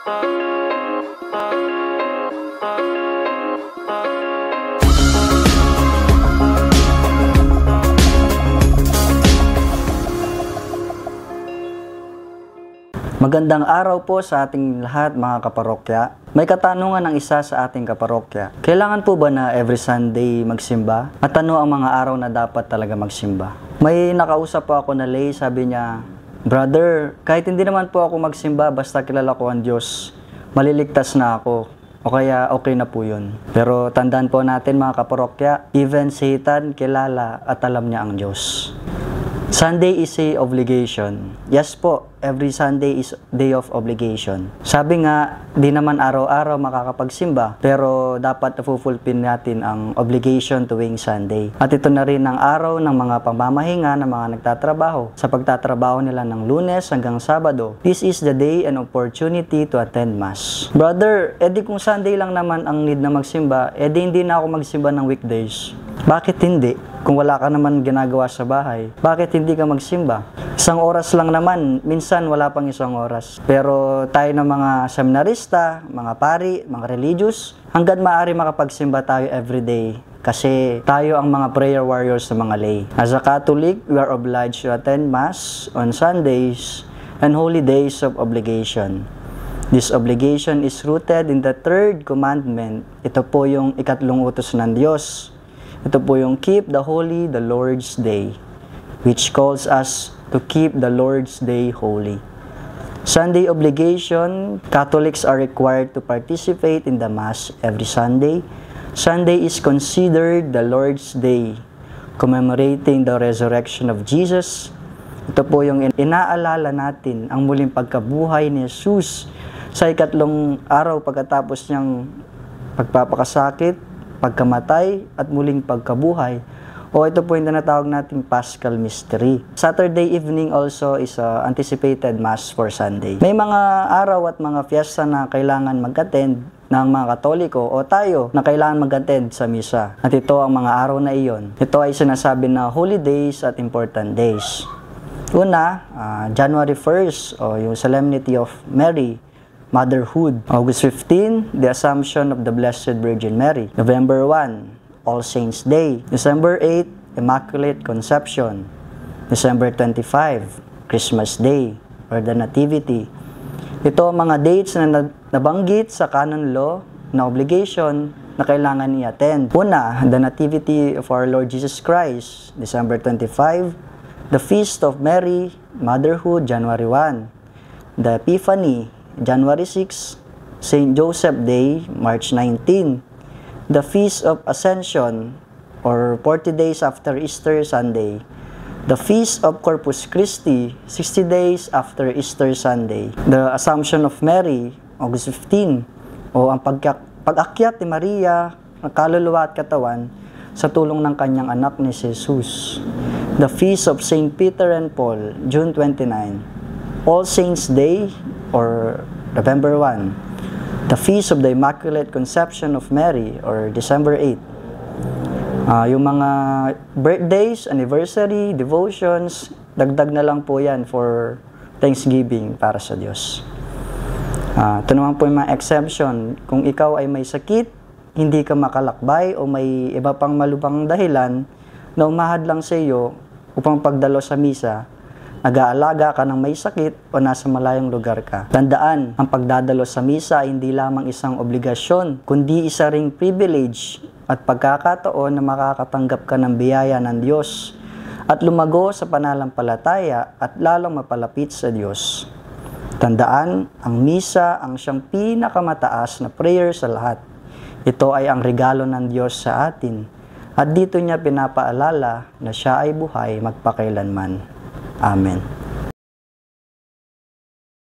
Magandang araw po sa ating lahat mga kaparokya. May katanungan ng isa sa ating kaparokya. Kailangan po ba na every Sunday magsimba? At ano ang mga araw na dapat talaga magsimba? May nakausap po ako na lay, sabi niya, "Brother, kahit hindi naman po ako magsimba, basta kilala ko ang Diyos, maliligtas na ako. O kaya okay na po yun." Pero tandaan po natin mga kaparokya, even Satan kilala at alam niya ang Diyos. Sunday is a obligation. Yes po, every Sunday is day of obligation. Sabi nga, di naman araw-araw makakapagsimba, pero dapat na-fulfill natin ang obligation tuwing Sunday. At ito na rin ang araw ng mga pamamahinga ng mga nagtatrabaho. Sa pagtatrabaho nila ng Lunes hanggang Sabado, this is the day and opportunity to attend Mass. Brother, edi kung Sunday lang naman ang need na magsimba, edi hindi na ako magsimba ng weekdays. Bakit hindi? Kung wala ka naman ginagawa sa bahay, bakit hindi ka magsimba? Isang oras lang naman, minsan wala pang isang oras. Pero tayo ng mga seminarista, mga pari, mga religious, hanggang maaari makapagsimba tayo everyday. Kasi tayo ang mga prayer warriors sa mga lay. As a Catholic, we are obliged to attend Mass on Sundays and holy days of obligation. This obligation is rooted in the third commandment. Ito po yung ikatlong utos ng Diyos. Ito po yung keep the holy the Lord's day, which calls us to keep the Lord's day holy. Sunday obligation, Catholics are required to participate in the Mass every Sunday. Sunday is considered the Lord's day, commemorating the resurrection of Jesus. Ito po yung inaalala natin ang muling pagkabuhay ni Jesus sa ikatlong araw pagkatapos niyang pagpapakasakit, pagkamatay at muling pagkabuhay, o ito po yung tinatawag nating Paschal Mystery. Saturday evening also is anticipated Mass for Sunday. May mga araw at mga fiesta na kailangan mag-attend ng mga Katoliko o tayo na kailangan mag-attend sa misa. At ito ang mga araw na iyon. Ito ay sinasabi na holy days at important days. Una, January 1st o yung Solemnity of Mary, Motherhood. August 15, the Assumption of the Blessed Virgin Mary. November 1, All Saints Day. December 8, Immaculate Conception. December 25, Christmas Day or the Nativity. Ito ang mga dates na nabanggit sa canon law na obligation na kailangan i-attend. Una, the Nativity of our Lord Jesus Christ, December 25. The Feast of Mary, Motherhood, January 1. The Epiphany, January 6, St. Joseph Day, March 19. The Feast of Ascension, or 40 days after Easter Sunday. The Feast of Corpus Christi, 60 days after Easter Sunday. The Assumption of Mary, August 15, o ang pag-akyat ni Maria, ng kaluluwa at katawan, sa tulong ng kanyang anak ni Jesus. The Feast of St. Peter and Paul, June 29. All Saints Day, or November 1. The Feast of the Immaculate Conception of Mary, or December 8. Yung mga birthdays, anniversary, devotions, dagdag na lang po yan for Thanksgiving para sa Diyos. Ito naman po yung mga exemption. Kung ikaw ay may sakit, hindi ka makalakbay o may iba pang malubhang dahilan na umahadlang sa iyo upang pagdalo sa misa, nag-aalaga ka ng may sakit o nasa malayong lugar ka. Tandaan, ang pagdadalo sa misa ay hindi lamang isang obligasyon, kundi isa ring privilege at pagkakataon na makakatanggap ka ng biyaya ng Diyos at lumago sa pananampalataya at lalong mapalapit sa Diyos. Tandaan, ang misa ang siyang pinakamataas na prayer sa lahat. Ito ay ang regalo ng Diyos sa atin at dito niya pinapaalala na siya ay buhay magpakailanman. Amen.